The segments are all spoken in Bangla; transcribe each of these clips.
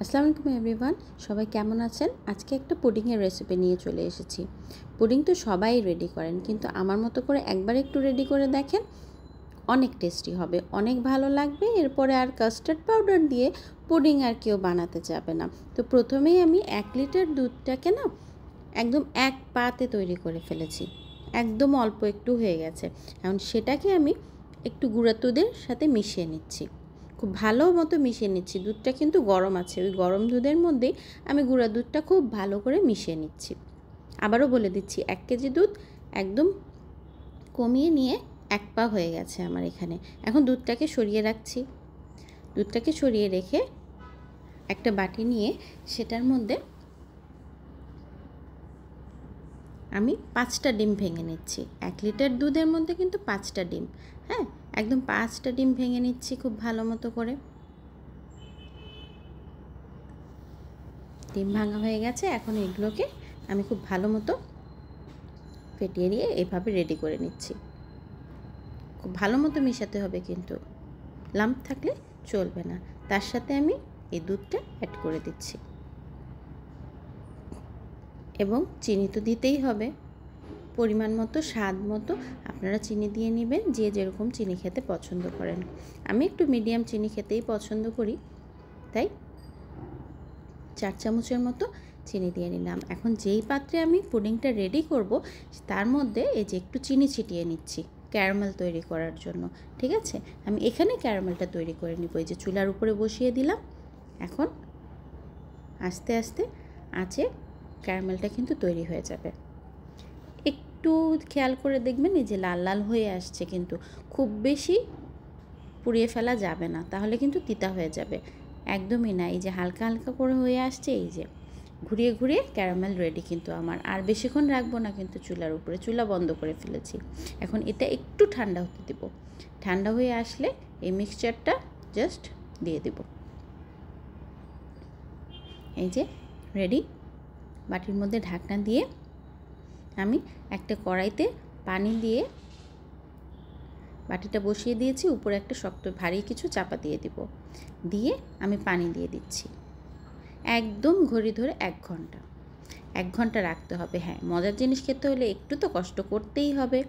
আসসালামু আলাইকুম এভরিওয়ান, সবাই কেমন আছেন? আজকে একটা পুডিংয়ের রেসিপি নিয়ে চলে এসেছি। পুডিং তো সবাই রেডি করেন, কিন্তু আমার মতো করে একবার একটু রেডি করে দেখেন, অনেক টেস্টি হবে, অনেক ভালো লাগবে। এরপরে আর কাস্টার্ড পাউডার দিয়ে পুডিং আর কেউ বানাতে যাবে না। তো প্রথমেই আমি 1 লিটার দুধটাকে একদম এক পাতে তৈরি করে ফেলেছি, একদম অল্প একটু হয়ে গেছে। এখন সেটাকে আমি একটু গুঁড়া দুধের সাথে মিশিয়ে নিচ্ছি, খুব ভালো মতো মিশিয়ে নিচ্ছি। দুধটা কিন্তু গরম আছে, ওই গরম দুধের মধ্যেই আমি গুঁড়া দুধটা খুব ভালো করে মিশিয়ে নিচ্ছি। আবারও বলে দিচ্ছি, 1 কেজি দুধ একদম কমিয়ে নিয়ে 1 পা হয়ে গেছে আমার এখানে। এখন দুধটাকে সরিয়ে রাখছি। দুধটাকে সরিয়ে রেখে একটা বাটি নিয়ে সেটার মধ্যে আমি 5টা ডিম ভেঙে নিচ্ছি। 1 লিটার দুধের মধ্যে কিন্তু 5টা ডিম, হ্যাঁ, একদম 5টা ডিম ভেঙে নিচ্ছি খুব ভালো মতো করে। ডিম ভাঙা হয়ে গেছে। এখন এগুলোকে আমি খুব ভালো মতো ফেটিয়ে নিয়ে এভাবে রেডি করে নিচ্ছি। খুব ভালো মতো মেশাতে হবে, কিন্তু লাম্প থাকলে চলবে না। তার সাথে আমি এই দুধটা অ্যাড করে দিচ্ছি, এবং চিনি তো দিতেই হবে পরিমাণ মতো, স্বাদ মতো। আপনারা চিনি দিয়ে নেবেন, যে যেরকম চিনি খেতে পছন্দ করেন। আমি একটু মিডিয়াম চিনি খেতেই পছন্দ করি, তাই 4 চামচের মতো চিনি দিয়ে নিলাম। এখন যেই পাত্রে আমি পুডিংটা রেডি করব, তার মধ্যে এই যে একটু চিনি ছিটিয়ে নিচ্ছি ক্যারামেল তৈরি করার জন্য। ঠিক আছে, আমি এখানে ক্যারামেলটা তৈরি করে নিব। এই যে চুলার উপরে বসিয়ে দিলাম। এখন আস্তে আস্তে আঁচে ক্যারামেলটা কিন্তু তৈরি হয়ে যাবে। একটু খেয়াল করে দেখবেন, এই যে লাল লাল হয়ে আসছে, কিন্তু খুব বেশি পুড়িয়ে ফেলা যাবে না, তাহলে কিন্তু তিতা হয়ে যাবে। একদমই না, এই যে হালকা হালকা করে হয়ে আসছে। এই যে ঘুরিয়ে ঘুরিয়ে ক্যারামেল রেডি কিন্তু আমার। আর বেশিক্ষণ রাখবো না কিন্তু চুলার উপরে, চুলা বন্ধ করে ফেলেছি। এখন এটা একটু ঠান্ডা হতে দেব। ঠান্ডা হয়ে আসলে এই মিক্সচারটা জাস্ট দিয়ে দেব। এই যে রেডি। বাটির মধ্যে ঢাকনা দিয়ে আমি একটা কড়াইতে পানি দিয়ে বাটিটা বসিয়ে দিয়েছি। উপরে একটা শক্ত ভারী কিছু চাপা দিয়ে দিব। দিয়ে আমি পানি দিয়ে দিচ্ছি। একদম ঘড়ি ধরে 1 ঘন্টা, 1 ঘন্টা রাখতে হবে। হ্যাঁ, মজার জিনিস খেতে হলে একটু তো কষ্ট করতেই হবে,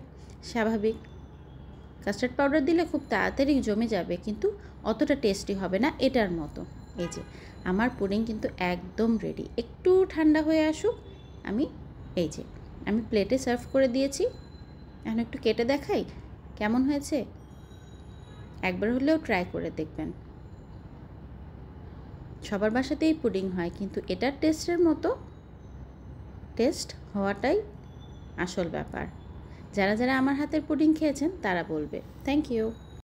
স্বাভাবিক। কাস্টার্ড পাউডার দিলে খুব তাড়াতাড়ি জমে যাবে, কিন্তু অতটা টেস্টি হবে না এটার মতো। এই যে আমার পুডিং কিন্তু একদম রেডি। একটু ঠান্ডা হয়ে আসুক। এই যে আমি প্লেটে সার্ভ করে দিয়েছি। এখন একটু কেটে দেখাই কেমন হয়েছে। একবার হলেও ট্রাই করে দেখবেন। সবার বাসাতেই পুডিং হয়, কিন্তু এটার টেস্টের মতো টেস্ট হওয়াটাই আসল ব্যাপার। যারা যারা আমার হাতের পুডিং খেয়েছেন তারা বলবে। Thank you.